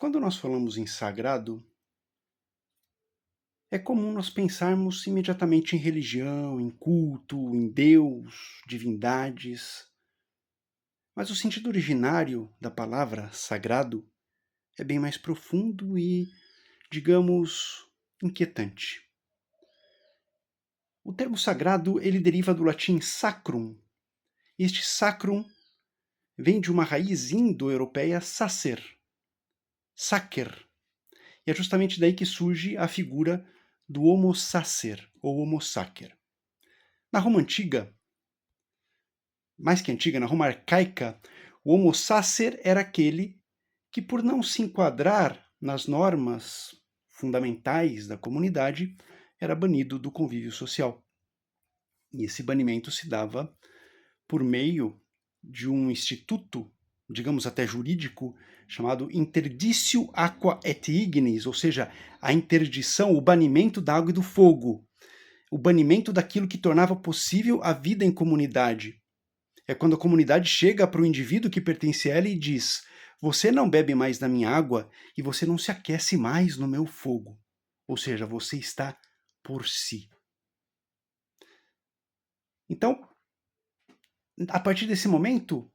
Quando nós falamos em sagrado, é comum nós pensarmos imediatamente em religião, em culto, em Deus, divindades. Mas o sentido originário da palavra sagrado é bem mais profundo e, digamos, inquietante. O termo sagrado ele deriva do latim sacrum. Este sacrum vem de uma raiz indo-europeia sacer, sacer. E é justamente daí que surge a figura do homo sacer, ou homo sacer. Na Roma antiga, mais que antiga, na Roma arcaica, o homo sacer era aquele que, por não se enquadrar nas normas fundamentais da comunidade, era banido do convívio social. E esse banimento se dava por meio de um instituto, digamos até jurídico, chamado interditio aqua et ignis, ou seja, a interdição, o banimento da água e do fogo, o banimento daquilo que tornava possível a vida em comunidade. É quando a comunidade chega para o indivíduo que pertence a ela e diz: você não bebe mais da minha água e você não se aquece mais no meu fogo. Ou seja, você está por si. Então, a partir desse momento,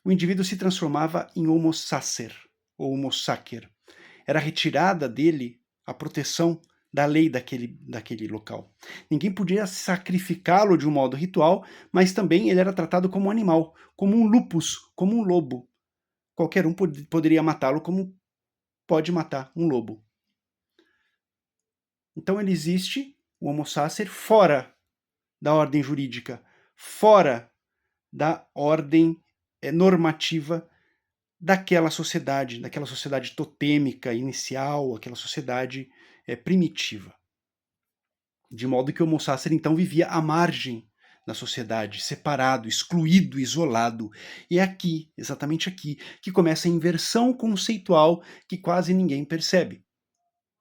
o indivíduo se transformava em homo sacer, ou homo sacer. Era retirada dele a proteção da lei daquele local. Ninguém podia sacrificá-lo de um modo ritual, mas também ele era tratado como um animal, como um lupus, como um lobo. Qualquer um poderia matá-lo como pode matar um lobo. Então ele existe, o homo sacer, fora da ordem jurídica, fora da ordem normativa daquela sociedade totêmica inicial, aquela sociedade primitiva. De modo que o Homo sacer então vivia à margem da sociedade, separado, excluído, isolado. E é aqui, exatamente aqui, que começa a inversão conceitual que quase ninguém percebe.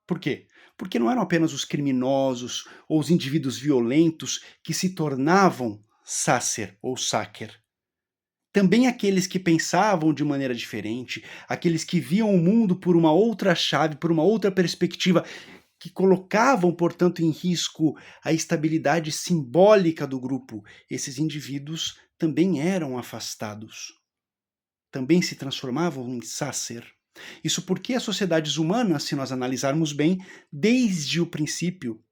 Por quê? Porque não eram apenas os criminosos ou os indivíduos violentos que se tornavam sacer ou sacer. Também aqueles que pensavam de maneira diferente, aqueles que viam o mundo por uma outra chave, por uma outra perspectiva, que colocavam, portanto, em risco a estabilidade simbólica do grupo, esses indivíduos também eram afastados. Também se transformavam em sacer. Isso porque as sociedades humanas, se nós analisarmos bem, desde o princípio,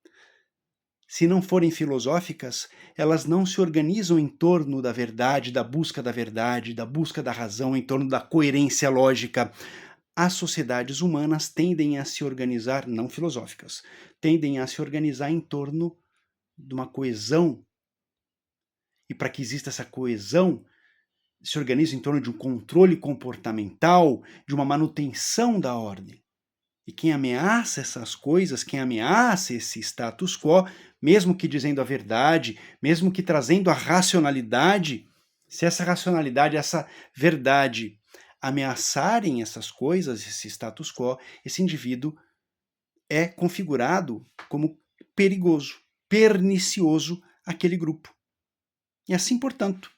se não forem filosóficas, elas não se organizam em torno da verdade, da busca da razão, em torno da coerência lógica. As sociedades humanas tendem a se organizar, não filosóficas, tendem a se organizar em torno de uma coesão. E para que exista essa coesão, se organiza em torno de um controle comportamental, de uma manutenção da ordem. E quem ameaça essas coisas, quem ameaça esse status quo, mesmo que dizendo a verdade, mesmo que trazendo a racionalidade, se essa racionalidade, essa verdade ameaçarem essas coisas, esse status quo, esse indivíduo é configurado como perigoso, pernicioso àquele grupo. E assim, portanto,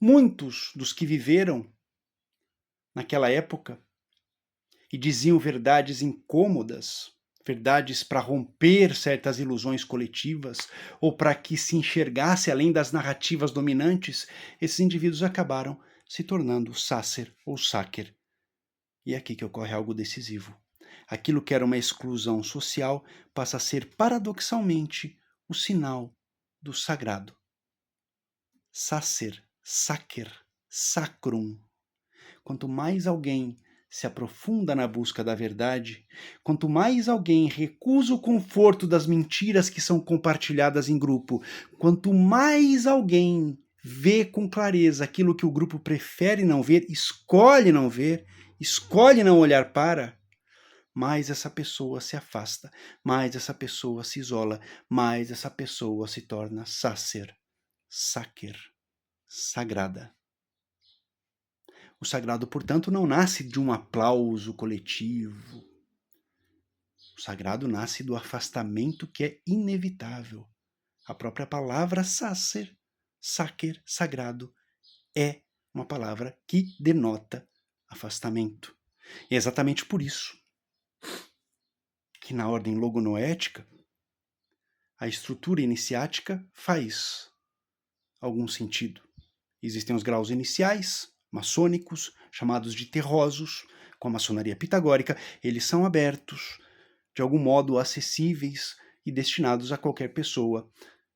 muitos dos que viveram naquela época e diziam verdades incômodas, verdades para romper certas ilusões coletivas ou para que se enxergasse além das narrativas dominantes, esses indivíduos acabaram se tornando sacer ou sacer. E é aqui que ocorre algo decisivo. Aquilo que era uma exclusão social passa a ser paradoxalmente o sinal do sagrado. Sacer, sacer, sacrum. Quanto mais alguém se aprofunda na busca da verdade, quanto mais alguém recusa o conforto das mentiras que são compartilhadas em grupo, quanto mais alguém vê com clareza aquilo que o grupo prefere não ver, escolhe não olhar para, mais essa pessoa se afasta, mais essa pessoa se isola, mais essa pessoa se torna sacer, sacer, sagrada. O sagrado, portanto, não nasce de um aplauso coletivo. O sagrado nasce do afastamento que é inevitável. A própria palavra sacer, sacer, sagrado, é uma palavra que denota afastamento. E é exatamente por isso que na ordem logonoética, a estrutura iniciática faz algum sentido. Existem os graus iniciais, maçônicos, chamados de terrosos, com a maçonaria pitagórica. Eles são abertos, de algum modo acessíveis e destinados a qualquer pessoa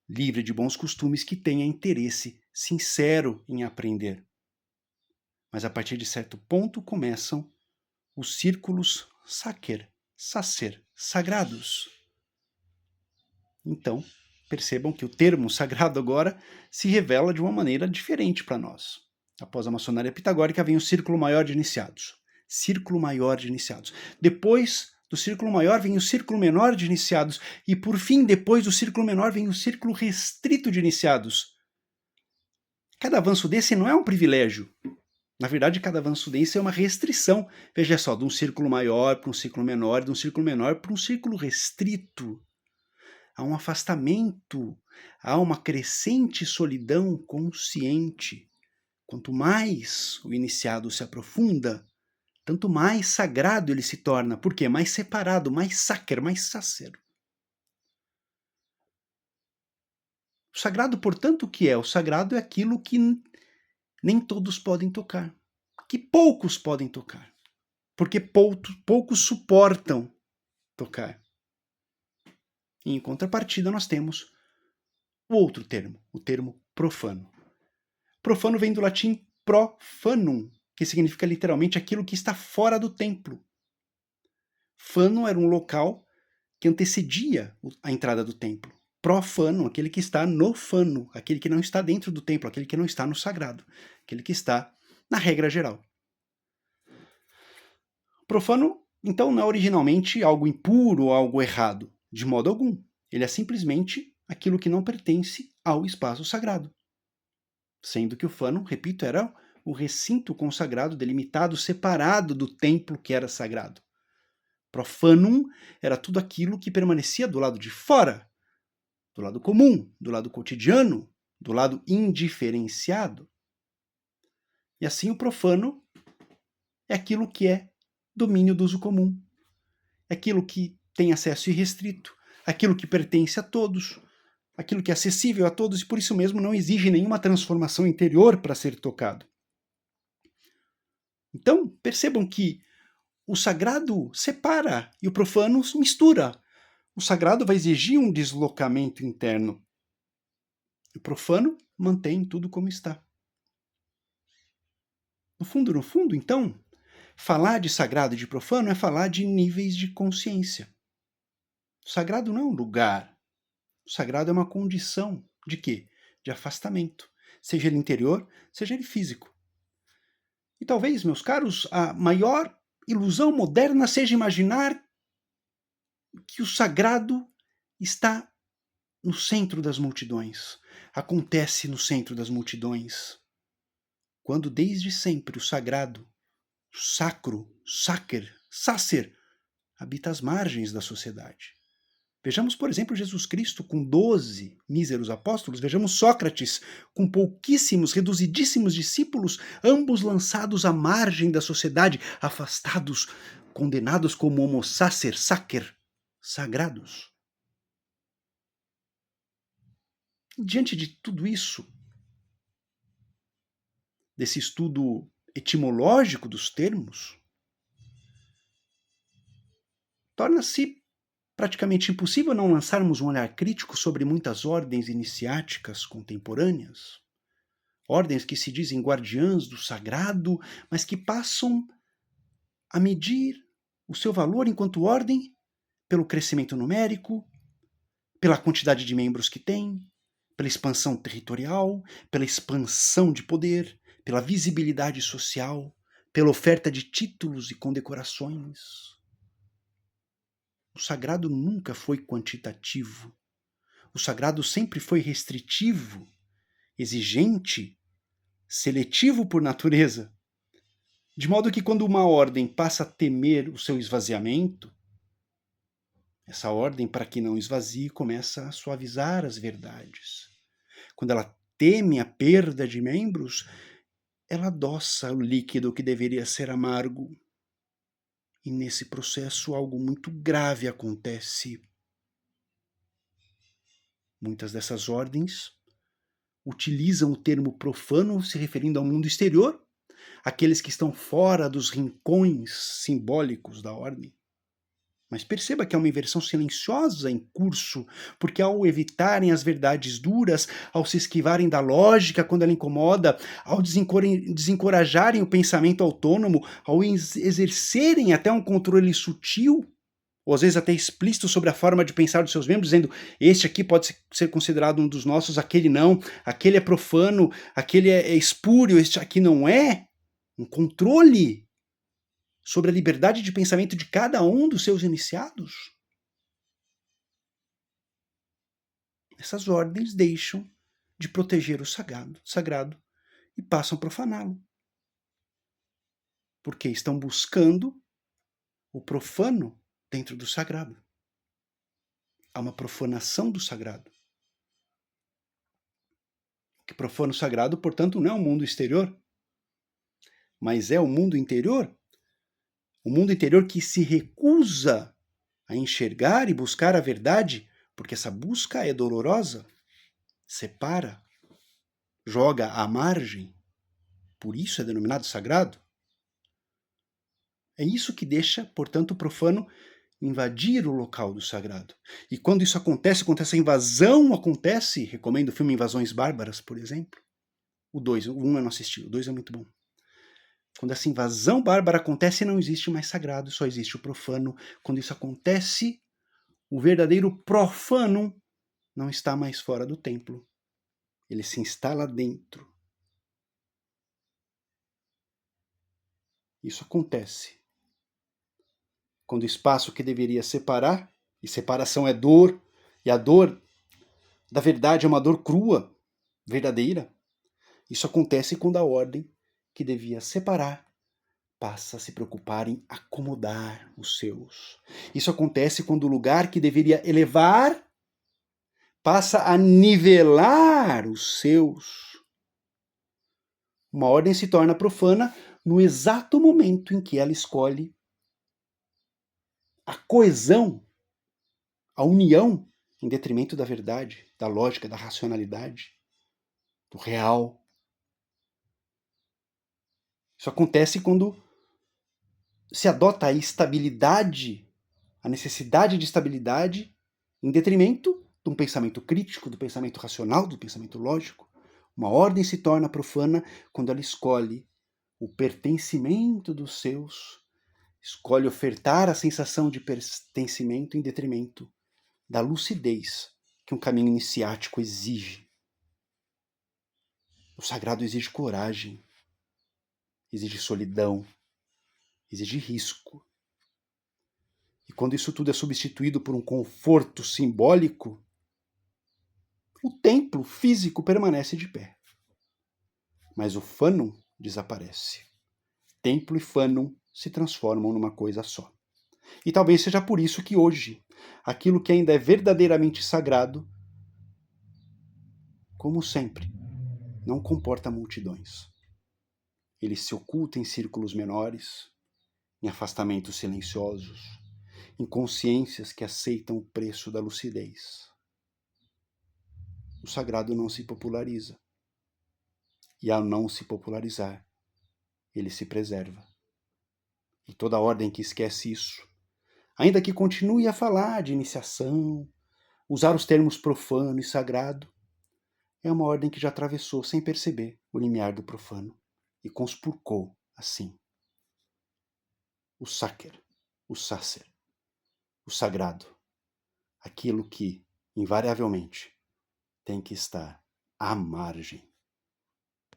livre de bons costumes que tenha interesse sincero em aprender. Mas a partir de certo ponto começam os círculos sacer, sagrados. Então, percebam que o termo sagrado agora se revela de uma maneira diferente para nós. Após a maçonaria pitagórica vem o círculo maior de iniciados. Círculo maior de iniciados. Depois do círculo maior vem o círculo menor de iniciados. E por fim, depois do círculo menor, vem o círculo restrito de iniciados. Cada avanço desse não é um privilégio. Na verdade, cada avanço desse é uma restrição. Veja só, de um círculo maior para um círculo menor, de um círculo menor para um círculo restrito. Há um afastamento, há uma crescente solidão consciente. Quanto mais o iniciado se aprofunda, tanto mais sagrado ele se torna. Por quê? Mais separado, mais sacer. O sagrado, portanto, o que é? O sagrado é aquilo que nem todos podem tocar, que poucos podem tocar, porque poucos suportam tocar. E em contrapartida, nós temos o outro termo, o termo profano. Profano vem do latim profanum, que significa literalmente aquilo que está fora do templo. Fano era um local que antecedia a entrada do templo. Profano, aquele que está no fano, aquele que não está dentro do templo, aquele que não está no sagrado, aquele que está na regra geral. Profano, então, não é originalmente algo impuro ou algo errado, de modo algum. Ele é simplesmente aquilo que não pertence ao espaço sagrado. Sendo que o fano, repito, era o recinto consagrado, delimitado, separado do templo que era sagrado. Profanum era tudo aquilo que permanecia do lado de fora, do lado comum, do lado cotidiano, do lado indiferenciado. E assim o profano é aquilo que é domínio do uso comum, é aquilo que tem acesso irrestrito, aquilo que pertence a todos, aquilo que é acessível a todos e por isso mesmo não exige nenhuma transformação interior para ser tocado. Então, percebam que o sagrado separa e o profano mistura. O sagrado vai exigir um deslocamento interno. O profano mantém tudo como está. No fundo, então, falar de sagrado e de profano é falar de níveis de consciência. O sagrado não é um lugar. O sagrado é uma condição de quê? De afastamento. Seja ele interior, seja ele físico. E talvez, meus caros, a maior ilusão moderna seja imaginar que o sagrado está no centro das multidões, acontece no centro das multidões, quando desde sempre o sagrado, o sacro, sacer, habita às margens da sociedade. Vejamos, por exemplo, Jesus Cristo com 12 míseros apóstolos, vejamos Sócrates com pouquíssimos, reduzidíssimos discípulos, ambos lançados à margem da sociedade, afastados, condenados como homo sacer, sagrados. Diante de tudo isso, desse estudo etimológico dos termos, torna-se praticamente impossível não lançarmos um olhar crítico sobre muitas ordens iniciáticas contemporâneas, ordens que se dizem guardiãs do sagrado, mas que passam a medir o seu valor enquanto ordem pelo crescimento numérico, pela quantidade de membros que tem, pela expansão territorial, pela expansão de poder, pela visibilidade social, pela oferta de títulos e condecorações. O sagrado nunca foi quantitativo. O sagrado sempre foi restritivo, exigente, seletivo por natureza. De modo que quando uma ordem passa a temer o seu esvaziamento, essa ordem, para que não esvazie, começa a suavizar as verdades. Quando ela teme a perda de membros, ela adoça o líquido que deveria ser amargo. E nesse processo algo muito grave acontece. Muitas dessas ordens utilizam o termo profano se referindo ao mundo exterior, aqueles que estão fora dos rincões simbólicos da ordem. Mas perceba que há uma inversão silenciosa em curso, porque ao evitarem as verdades duras, ao se esquivarem da lógica quando ela incomoda, ao desencorajarem o pensamento autônomo, ao exercerem até um controle sutil, ou às vezes até explícito sobre a forma de pensar dos seus membros, dizendo: este aqui pode ser considerado um dos nossos, aquele não, aquele é profano, aquele é espúrio, este aqui não é. Um controle sobre a liberdade de pensamento de cada um dos seus iniciados. Essas ordens deixam de proteger o sagrado e passam a profaná-lo. Porque estão buscando o profano dentro do sagrado. Há uma profanação do sagrado. O que profana o sagrado, portanto, não é o mundo exterior, mas é o mundo interior. O mundo interior que se recusa a enxergar e buscar a verdade, porque essa busca é dolorosa, separa, joga à margem, por isso é denominado sagrado. É isso que deixa, portanto, o profano invadir o local do sagrado. E quando isso acontece, quando essa invasão acontece, recomendo o filme Invasões Bárbaras, por exemplo. O 2, o 1 eu não assisti, o 2 é muito bom. Quando essa invasão bárbara acontece, não existe mais sagrado, só existe o profano. Quando isso acontece, o verdadeiro profano não está mais fora do templo. Ele se instala dentro. Isso acontece quando o espaço que deveria separar, e separação é dor, e a dor da verdade é uma dor crua, verdadeira. Isso acontece quando a ordem que devia separar passa a se preocupar em acomodar os seus. Isso acontece quando o lugar que deveria elevar passa a nivelar os seus. Uma ordem se torna profana no exato momento em que ela escolhe a coesão, a união, em detrimento da verdade, da lógica, da racionalidade, do real. Isso acontece quando se adota a estabilidade, a necessidade de estabilidade, em detrimento de um pensamento crítico, do pensamento racional, do pensamento lógico. Uma ordem se torna profana quando ela escolhe o pertencimento dos seus, escolhe ofertar a sensação de pertencimento em detrimento da lucidez que um caminho iniciático exige. O sagrado exige coragem, exige solidão, exige risco. E quando isso tudo é substituído por um conforto simbólico, o templo físico permanece de pé. Mas o fânum desaparece. Templo e fânum se transformam numa coisa só. E talvez seja por isso que hoje, aquilo que ainda é verdadeiramente sagrado, como sempre, não comporta multidões. Ele se oculta em círculos menores, em afastamentos silenciosos, em consciências que aceitam o preço da lucidez. O sagrado não se populariza. E ao não se popularizar, ele se preserva. E toda ordem que esquece isso, ainda que continue a falar de iniciação, usar os termos profano e sagrado, é uma ordem que já atravessou sem perceber o limiar do profano e conspurcou, assim, o sacer, o sagrado, aquilo que, invariavelmente, tem que estar à margem.